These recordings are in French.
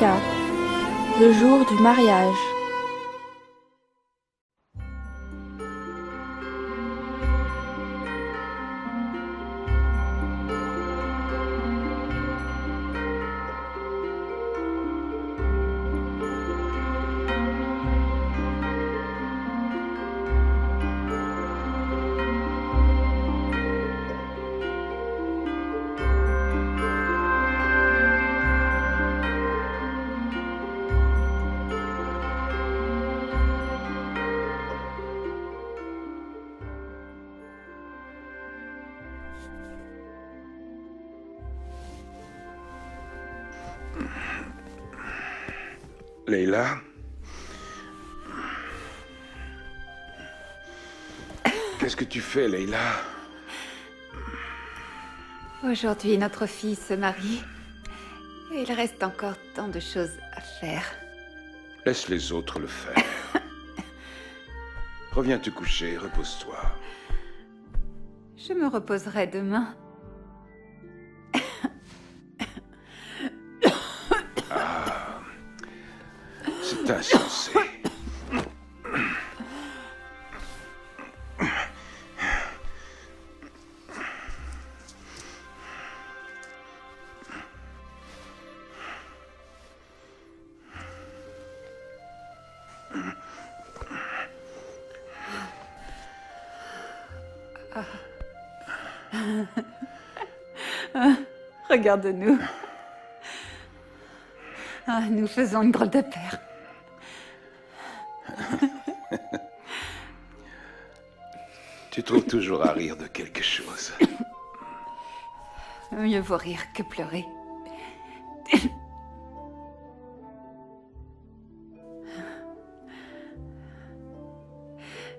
4. Le jour du mariage. Leila? Qu'est-ce que tu fais, Leila? Aujourd'hui, notre fille se marie. Et il reste encore tant de choses à faire. Laisse les autres le faire. Reviens te coucher, repose-toi. Je me reposerai demain. C'est insensé. Regarde-nous. Ah, nous faisons une drôle de paire. Tu trouves toujours à rire de quelque chose. Mieux vaut rire que pleurer.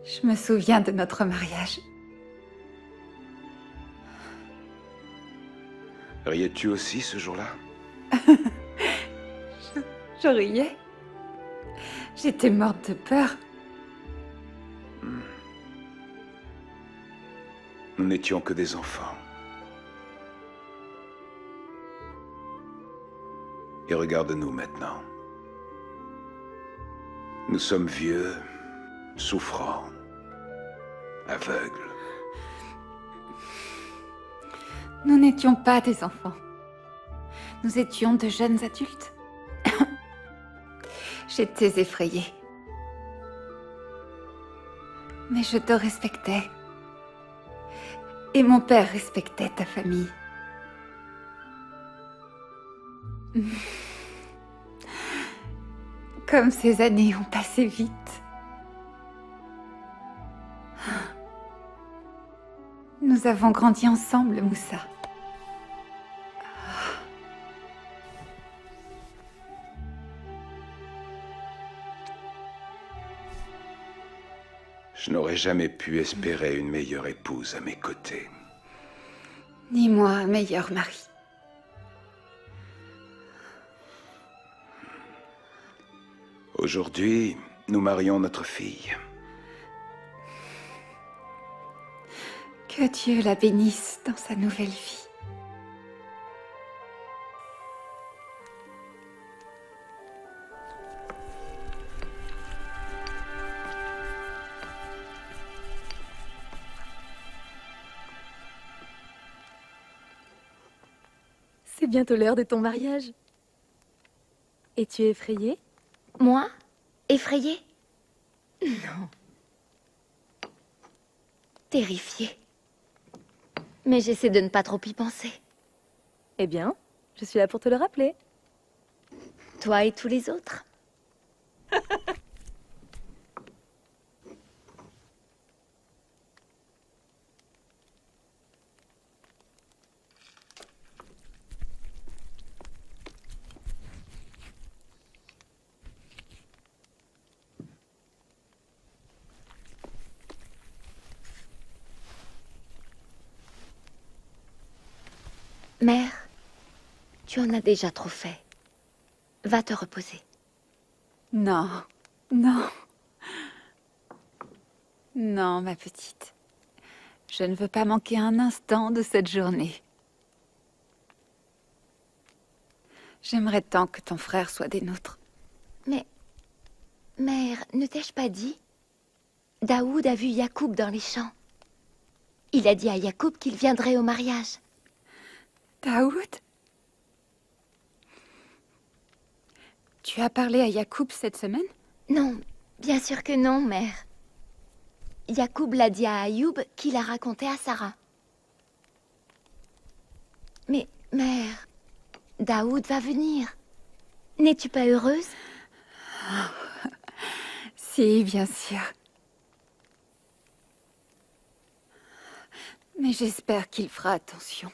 Je me souviens de notre mariage. Riais-tu aussi ce jour-là? Je riais. J'étais morte de peur. Nous n'étions que des enfants. Et regarde-nous maintenant. Nous sommes vieux, souffrants, aveugles. Nous n'étions pas des enfants. Nous étions de jeunes adultes. J'étais effrayée. Mais je te respectais. Et mon père respectait ta famille. Comme ces années ont passé vite. Nous avons grandi ensemble, Moussa. Je n'aurais jamais pu espérer une meilleure épouse à mes côtés. Ni moi, un meilleur mari. Aujourd'hui, nous marions notre fille. Que Dieu la bénisse dans sa nouvelle vie. C'est bientôt l'heure de ton mariage. Es-tu effrayée? Moi? Effrayée? Non. Terrifiée. Mais j'essaie de ne pas trop y penser. Eh bien, je suis là pour te le rappeler. Toi et tous les autres. Mère, tu en as déjà trop fait. Va te reposer. Non, non. Non, ma petite. Je ne veux pas manquer un instant de cette journée. J'aimerais tant que ton frère soit des nôtres. Mais, mère, ne t'ai-je pas dit? Daoud a vu Yacoub dans les champs. Il a dit à Yacoub qu'il viendrait au mariage. Daoud? Tu as parlé à Yacoub cette semaine? Non, bien sûr que non, mère. Yacoub l'a dit à Ayoub qu'il a raconté à Sarah. Mais, mère, Daoud va venir. N'es-tu pas heureuse? Si, bien sûr. Mais j'espère qu'il fera attention.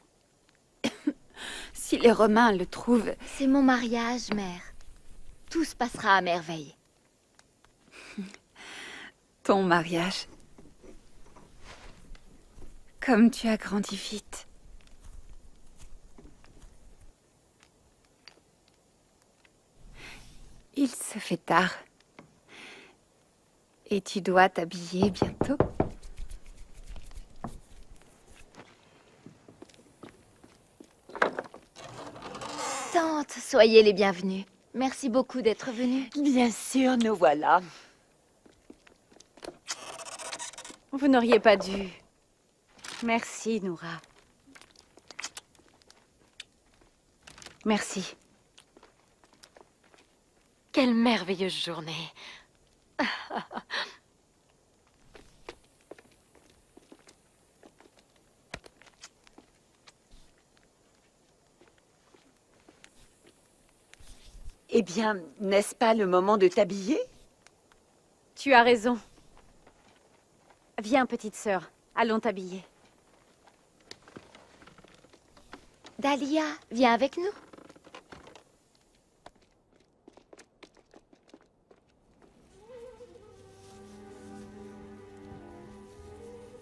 Si les Romains le trouvent... C'est mon mariage, mère. Tout se passera à merveille. Ton mariage. Comme tu as grandi vite. Il se fait tard. Et tu dois t'habiller bientôt. Tante, soyez les bienvenus. Merci beaucoup d'être venue. Bien sûr, nous voilà. Vous n'auriez pas dû. Merci, Noura. Merci. Quelle merveilleuse journée. Eh bien, n'est-ce pas le moment de t'habiller? Tu as raison. Viens, petite sœur. Allons t'habiller. Dahlia, viens avec nous.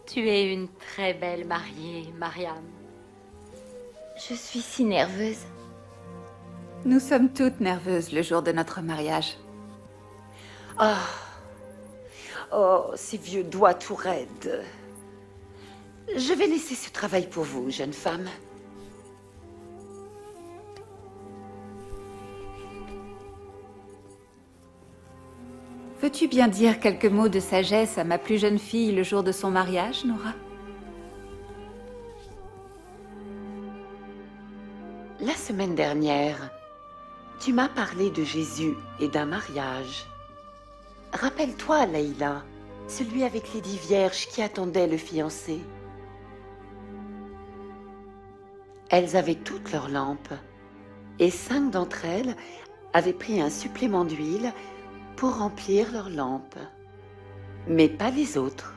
Tu es une très belle mariée, Mariam. Je suis si nerveuse. Nous sommes toutes nerveuses le jour de notre mariage. Ah. Oh, ces vieux doigts tout raides. Je vais laisser ce travail pour vous, jeune femme. Veux-tu bien dire quelques mots de sagesse à ma plus jeune fille le jour de son mariage, Noura? La semaine dernière, tu m'as parlé de Jésus et d'un mariage. Rappelle-toi, Leïla, celui avec les 10 vierges qui attendaient le fiancé. Elles avaient toutes leurs lampes, et 5 d'entre elles avaient pris un supplément d'huile pour remplir leurs lampes, mais pas les autres.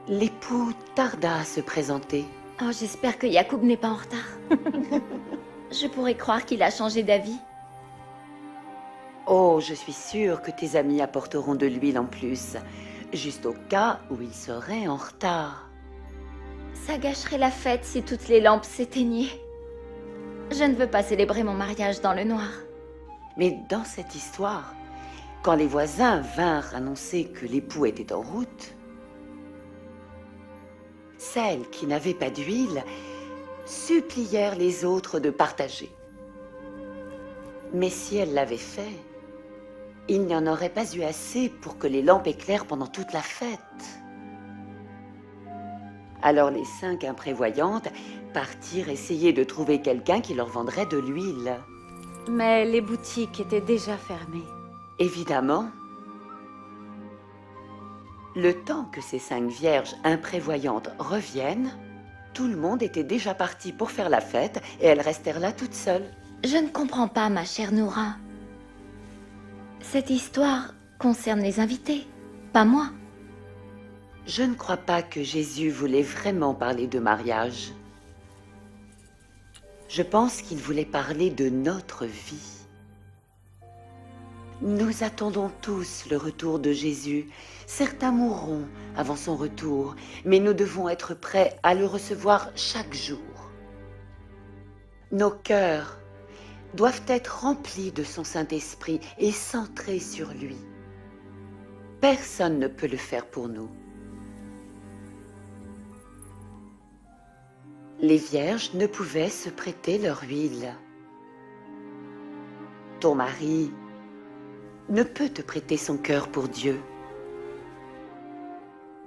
L'époux tarda à se présenter. Oh, j'espère que Yacoub n'est pas en retard. Je pourrais croire qu'il a changé d'avis. Oh, je suis sûre que tes amis apporteront de l'huile en plus, juste au cas où ils seraient en retard. Ça gâcherait la fête si toutes les lampes s'éteignaient. Je ne veux pas célébrer mon mariage dans le noir. Mais dans cette histoire, quand les voisins vinrent annoncer que l'époux était en route, celles qui n'avaient pas d'huile supplièrent les autres de partager. Mais si elles l'avaient fait, il n'y en aurait pas eu assez pour que les lampes éclairent pendant toute la fête. Alors les 5 imprévoyantes partirent essayer de trouver quelqu'un qui leur vendrait de l'huile. Mais les boutiques étaient déjà fermées. Évidemment. Le temps que ces 5 vierges imprévoyantes reviennent, tout le monde était déjà parti pour faire la fête et elles restèrent là toutes seules. Je ne comprends pas, ma chère Noura. Cette histoire concerne les invités, pas moi. Je ne crois pas que Jésus voulait vraiment parler de mariage. Je pense qu'il voulait parler de notre vie. Nous attendons tous le retour de Jésus. Certains mourront avant son retour, mais nous devons être prêts à le recevoir chaque jour. Nos cœurs doivent être remplis de son Saint-Esprit et centrés sur lui. Personne ne peut le faire pour nous. les vierges ne pouvaient se prêter leur huile. Ton mari ne peut te prêter son cœur pour Dieu.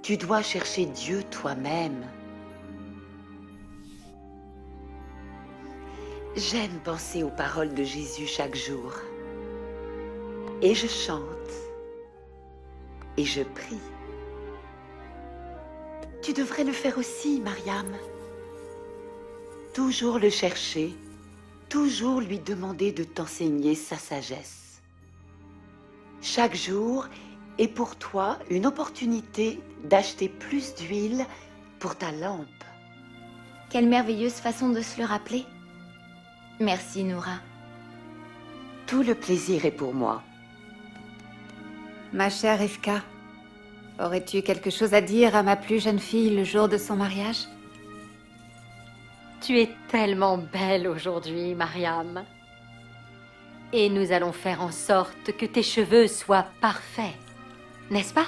Tu dois chercher Dieu toi-même. J'aime penser aux paroles de Jésus chaque jour. Et je chante. Et je prie. Tu devrais le faire aussi, Mariam. Toujours le chercher, toujours lui demander de t'enseigner sa sagesse. Chaque jour est pour toi une opportunité d'acheter plus d'huile pour ta lampe. Quelle merveilleuse façon de se le rappeler. Merci, Noura. Tout le plaisir est pour moi. Ma chère Rivka, aurais-tu quelque chose à dire à ma plus jeune fille le jour de son mariage? Tu es tellement belle aujourd'hui, Mariam. Et nous allons faire en sorte que tes cheveux soient parfaits, n'est-ce pas?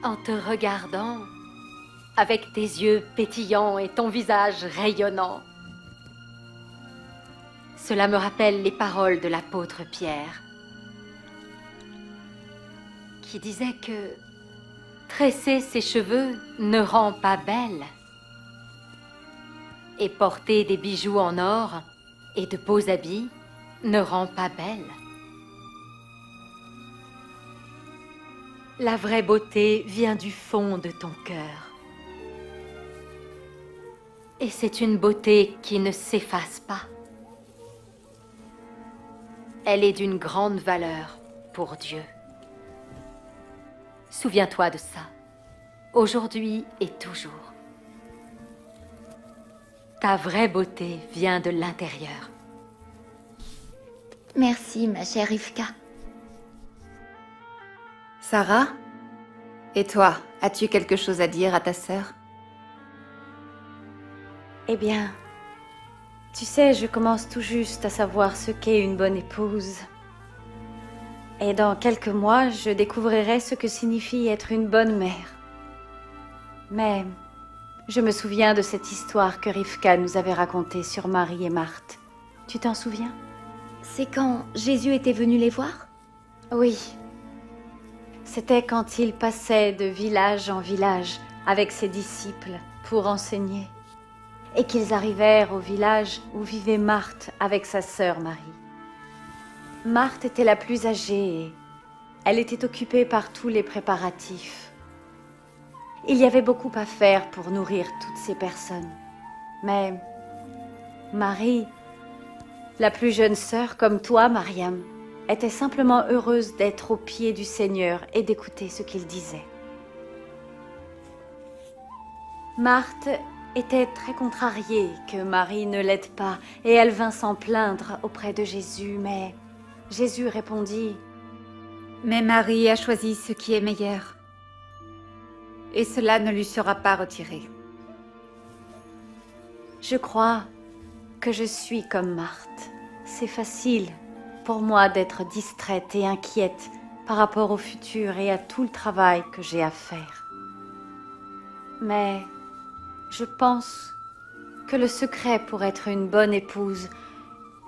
En te regardant, avec tes yeux pétillants et ton visage rayonnant, cela me rappelle les paroles de l'apôtre Pierre, qui disait que tresser ses cheveux ne rend pas belle, et porter des bijoux en or et de beaux habits ne rend pas belle. La vraie beauté vient du fond de ton cœur. Et c'est une beauté qui ne s'efface pas. Elle est d'une grande valeur pour Dieu. Souviens-toi de ça, aujourd'hui et toujours. Ta vraie beauté vient de l'intérieur. Merci, ma chère Rivka. Sarah? Et toi, as-tu quelque chose à dire à ta sœur? Eh bien, tu sais, je commence tout juste à savoir ce qu'est une bonne épouse. Et dans quelques mois, je découvrirai ce que signifie être une bonne mère. Mais je me souviens de cette histoire que Rivka nous avait racontée sur Marie et Marthe. Tu t'en souviens? C'est quand Jésus était venu les voir? Oui. C'était quand il passait de village en village avec ses disciples pour enseigner. Et qu'ils arrivèrent au village où vivait Marthe avec sa sœur Marie. Marthe était la plus âgée et elle était occupée par tous les préparatifs. Il y avait beaucoup à faire pour nourrir toutes ces personnes. Mais Marie, la plus jeune sœur comme toi, Mariam, était simplement heureuse d'être aux pieds du Seigneur et d'écouter ce qu'il disait. Marthe était très contrariée que Marie ne l'aide pas et elle vint s'en plaindre auprès de Jésus, mais Jésus répondit: « Mais Marie a choisi ce qui est meilleur, et cela ne lui sera pas retiré. » Je crois que je suis comme Marthe. C'est facile pour moi d'être distraite et inquiète par rapport au futur et à tout le travail que j'ai à faire. Mais je pense que le secret pour être une bonne épouse,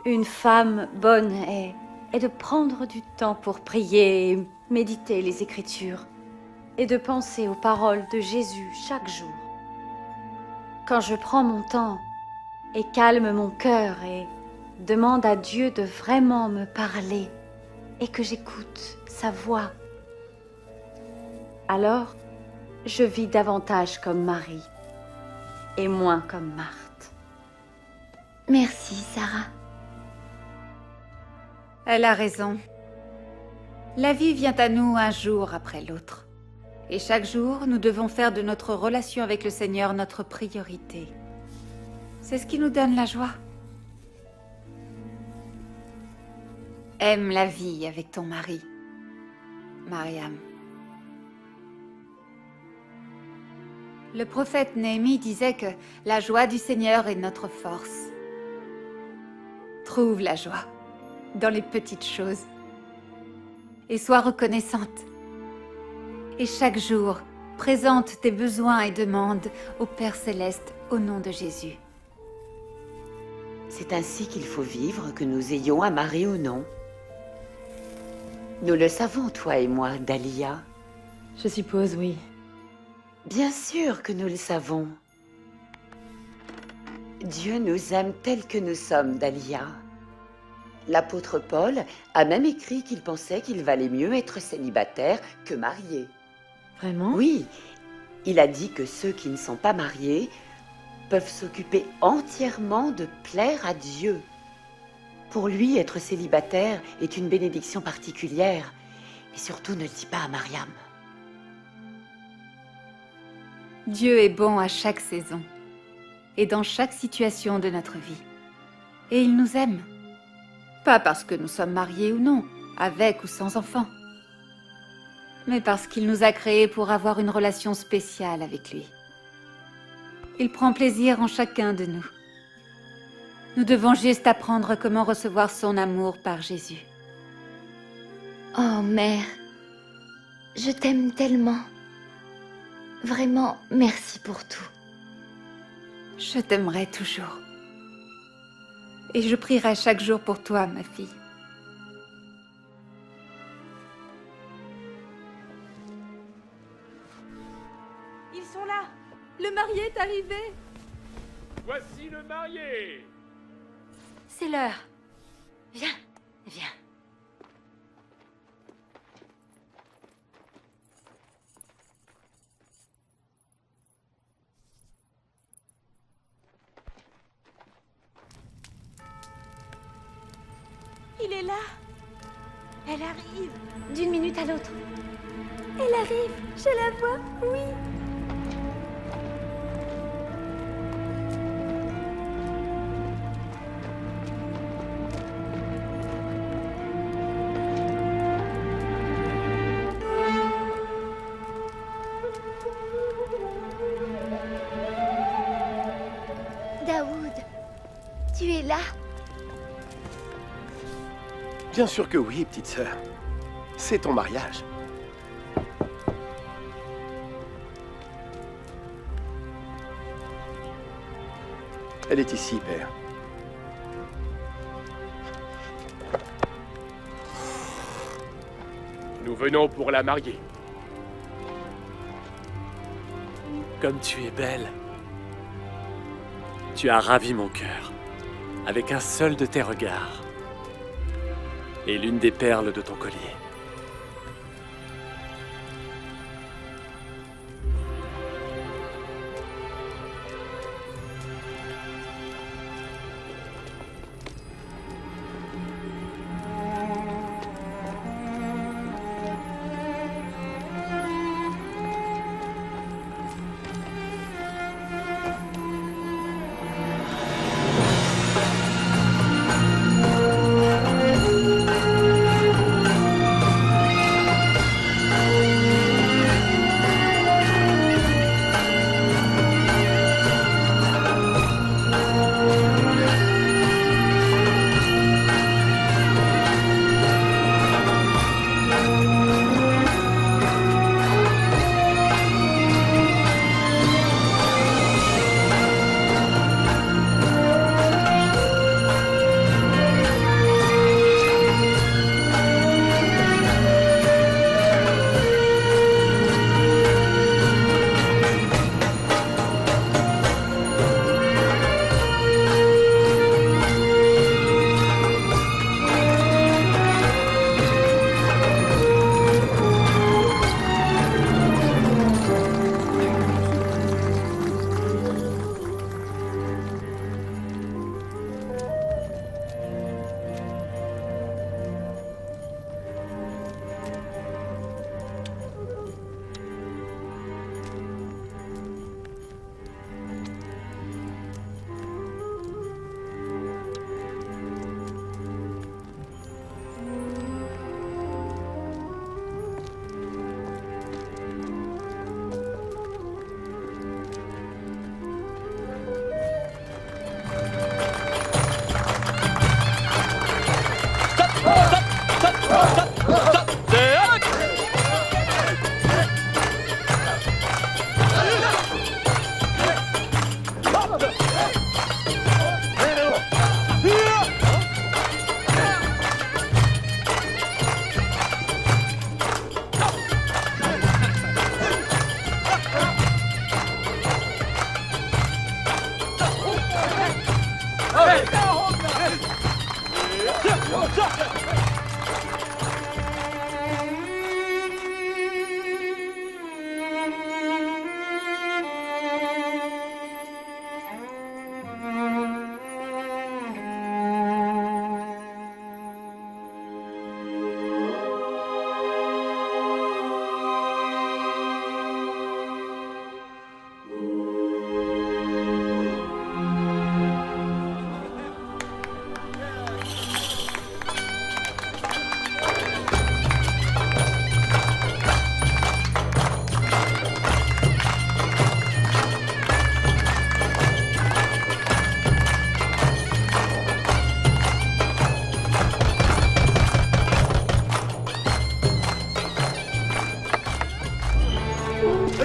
une femme bonne, est de prendre du temps pour prier et méditer les Écritures et de penser aux paroles de Jésus chaque jour. Quand je prends mon temps et calme mon cœur et demande à Dieu de vraiment me parler et que j'écoute sa voix, alors je vis davantage comme Marie et moins comme Marthe. Merci, Sarah. Elle a raison. La vie vient à nous un jour après l'autre. Et chaque jour, nous devons faire de notre relation avec le Seigneur notre priorité. C'est ce qui nous donne la joie. Aime la vie avec ton mari, Mariam. Le prophète Néhémie disait que la joie du Seigneur est notre force. Trouve la joie dans les petites choses et sois reconnaissante. Et chaque jour, présente tes besoins et demandes au Père Céleste au nom de Jésus. C'est ainsi qu'il faut vivre, que nous ayons un mari ou non. Nous le savons, toi et moi, Dahlia. Je suppose, oui. Bien sûr que nous le savons. Dieu nous aime tels que nous sommes, Dahlia. L'apôtre Paul a même écrit qu'il pensait qu'il valait mieux être célibataire que marié. Vraiment? Oui, il a dit que ceux qui ne sont pas mariés peuvent s'occuper entièrement de plaire à Dieu. Pour lui, être célibataire est une bénédiction particulière. Et surtout, ne le dis pas à Mariam. Dieu est bon à chaque saison et dans chaque situation de notre vie. Et il nous aime. Pas parce que nous sommes mariés ou non, avec ou sans enfants, mais parce qu'il nous a créés pour avoir une relation spéciale avec lui. Il prend plaisir en chacun de nous. Nous devons juste apprendre comment recevoir son amour par Jésus. Oh, mère, je t'aime tellement. Vraiment, merci pour tout. Je t'aimerai toujours. Et je prierai chaque jour pour toi, ma fille. Ils sont là! Le marié est arrivé! Voici le marié! C'est l'heure. Viens, viens. Il est là! Elle arrive! D'une minute à l'autre. Elle arrive! Je la vois! Oui! Daoud, tu es là? Bien sûr que oui, petite sœur. C'est ton mariage. Elle est ici, père. Nous venons pour la marier. Comme tu es belle. Tu as ravi mon cœur, avec un seul de tes regards, et l'une des perles de ton collier.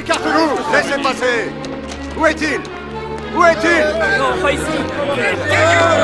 Écartez-vous! Laissez passer! Où est-il? Où est-il? Non, pas ici.